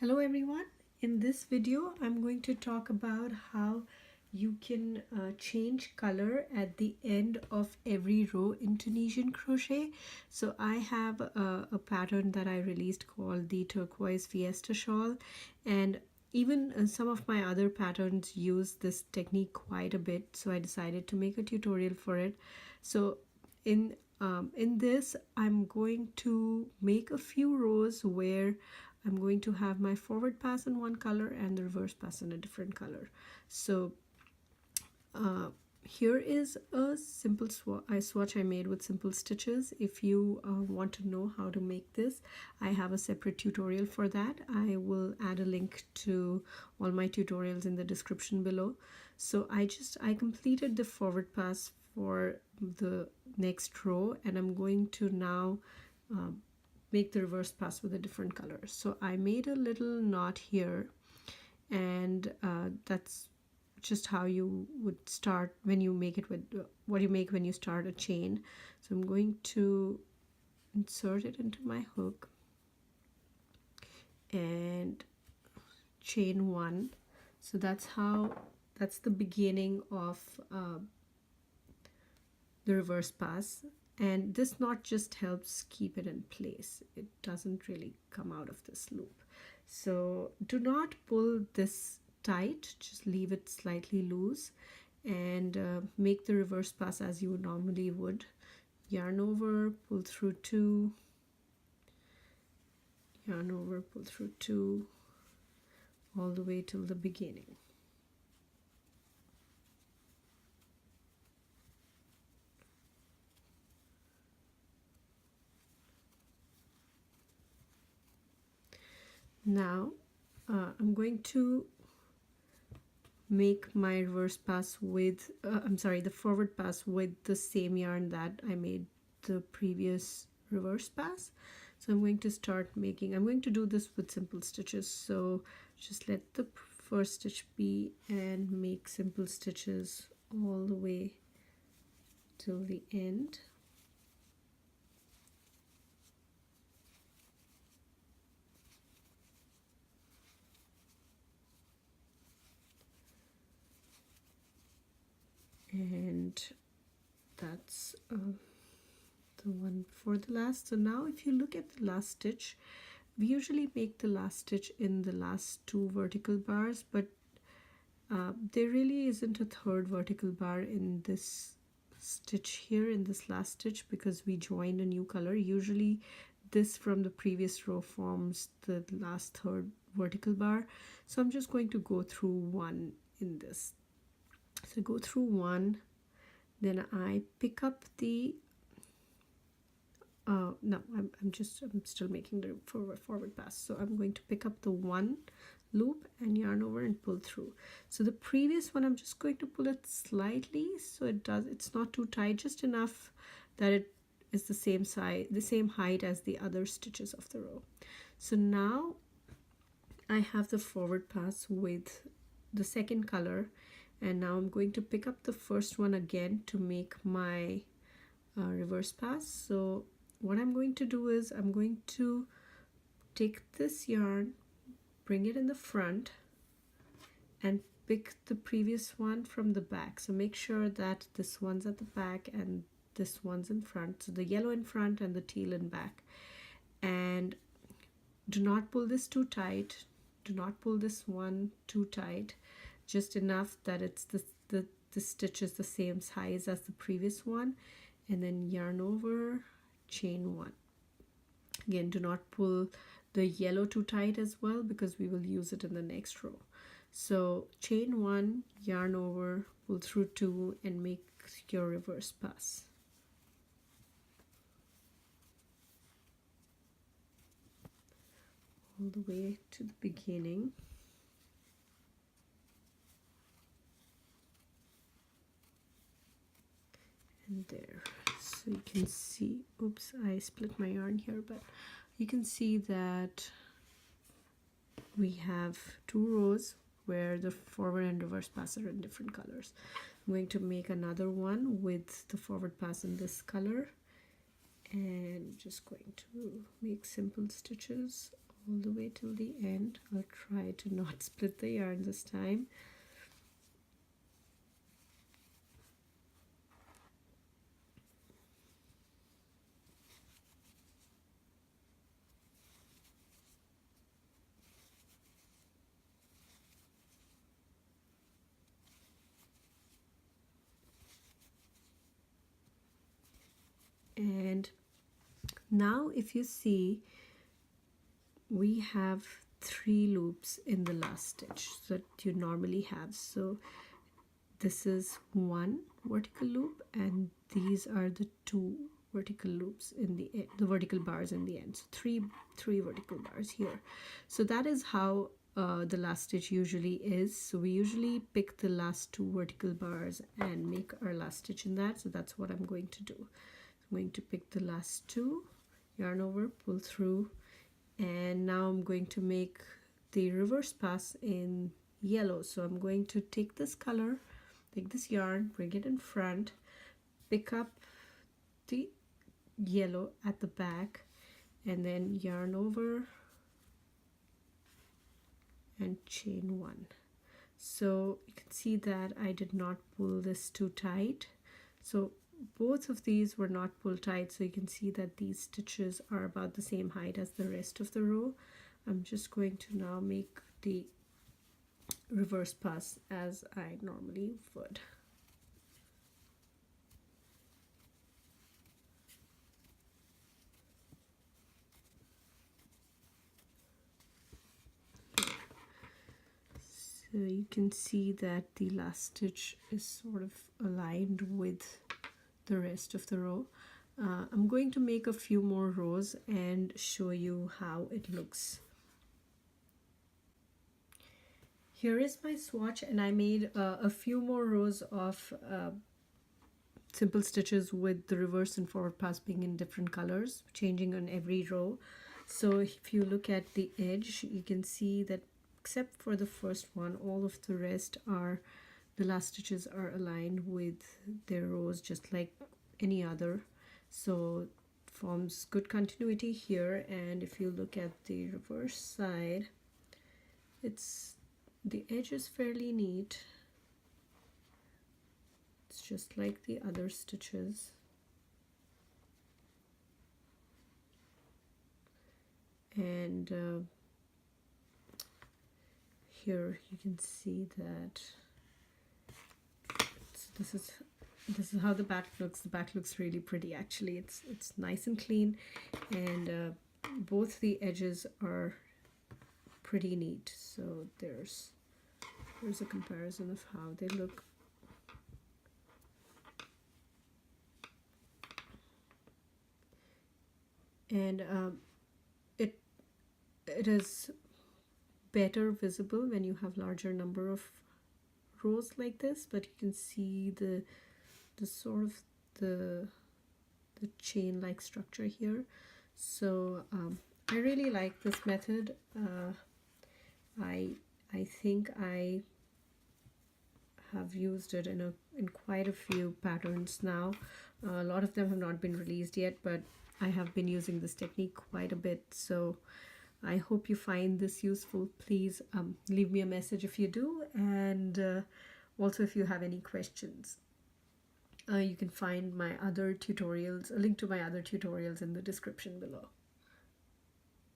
Hello everyone. In this video I'm going to talk about how you can change color at the end of every row in Tunisian crochet. So I have a pattern that I released called the turquoise fiesta shawl, and even some of my other patterns use this technique quite a bit, so I decided to make a tutorial for it. So in this I'm going to make a few rows where I'm going to have my forward pass in one color and the reverse pass in a different color. So here is a simple swatch I made with simple stitches. If you want to know how to make this, I have a separate tutorial for that. I will add a link to all my tutorials in the description below. So I completed the forward pass for the next row, and I'm going to now make the reverse pass with a different color. So I made a little knot here, and that's just how you would start when you make it with what you make when you start a chain. So I'm going to insert it into my hook and chain one. So that's the beginning of the reverse pass, and this knot just helps keep it in place. It doesn't really come out of this loop. So do not pull this tight, just leave it slightly loose, and make the reverse pass as you normally would. Yarn over, pull through two, yarn over, pull through two, all the way till the beginning. Now I'm going to make my reverse pass with the forward pass with the same yarn that I made the previous reverse pass. So I'm going to do this with simple stitches. So just let the first stitch be and make simple stitches all the way till the end. And that's the one for the last. So now if you look at the last stitch, we usually make the last stitch in the last two vertical bars, but there really isn't a third vertical bar in this stitch here, in this last stitch, because we joined a new color. Usually this from the previous row forms the last third vertical bar. So I'm just going to go through one in this. So go through one, then I pick up the no, I'm still making the forward pass. So I'm going to pick up the one loop and yarn over and pull through. So the previous one, I'm just going to pull it slightly so it's not too tight, just enough that it is the same size, the same height as the other stitches of the row. So now I have the forward pass with the second color, and now I'm going to pick up the first one again to make my reverse pass. So what I'm going to do is I'm going to take this yarn, bring it in the front, and pick the previous one from the back. So make sure that this one's at the back and this one's in front. So the yellow in front and the teal in back. And do not pull this too tight. Do not pull this one too tight. Just enough that it's the stitch is the same size as the previous one, and then yarn over, chain one. Again, do not pull the yellow too tight as well, because we will use it in the next row. So chain one, yarn over, pull through two, and make your reverse pass. All the way to the beginning. And there, so you can see, oops, I split my yarn here, but you can see that we have two rows where the forward and reverse pass are in different colors. I'm going to make another one with the forward pass in this color, and just going to make simple stitches all the way till the end. I'll try to not split the yarn this time. And now if you see, we have 3 loops in the last stitch that you normally have. So this is 1 vertical loop, and these are the 2 vertical loops in the end, the vertical bars in the end. So three vertical bars here. So that is how the last stitch usually is. So we usually pick the last 2 vertical bars and make our last stitch in that. So that's what I'm going to do. I'm going to pick the last 2, yarn over, pull through, and now I'm going to make the reverse pass in yellow. So I'm going to take this color, take this yarn, bring it in front, pick up the yellow at the back, and then yarn over and chain 1. So you can see that I did not pull this too tight. So both of these were not pulled tight, so you can see that these stitches are about the same height as the rest of the row. I'm just going to now make the reverse pass as I normally would. So you can see that the last stitch is sort of aligned with the rest of the row. I'm going to make a few more rows and show you how it looks. Here is my swatch, and I made a few more rows of simple stitches with the reverse and forward pass being in different colors, changing on every row. So if you look at the edge, you can see that except for the first one, all of the rest are, the last stitches are aligned with their rows just like any other. So forms good continuity here. And if you look at the reverse side, the edge is fairly neat. It's just like the other stitches. And here you can see that this is how the back looks. The back looks really pretty actually. It's nice and clean, and both the edges are pretty neat. So there's a comparison of how they look. And it is better visible when you have larger number of rows like this, but you can see the sort of the chain like structure here. So I really like this method. I think I have used it in quite a few patterns now. A lot of them have not been released yet, but I have been using this technique quite a bit. So I hope you find this useful. Please leave me a message if you do, and also if you have any questions. You can find my other tutorials, a link to my other tutorials in the description below.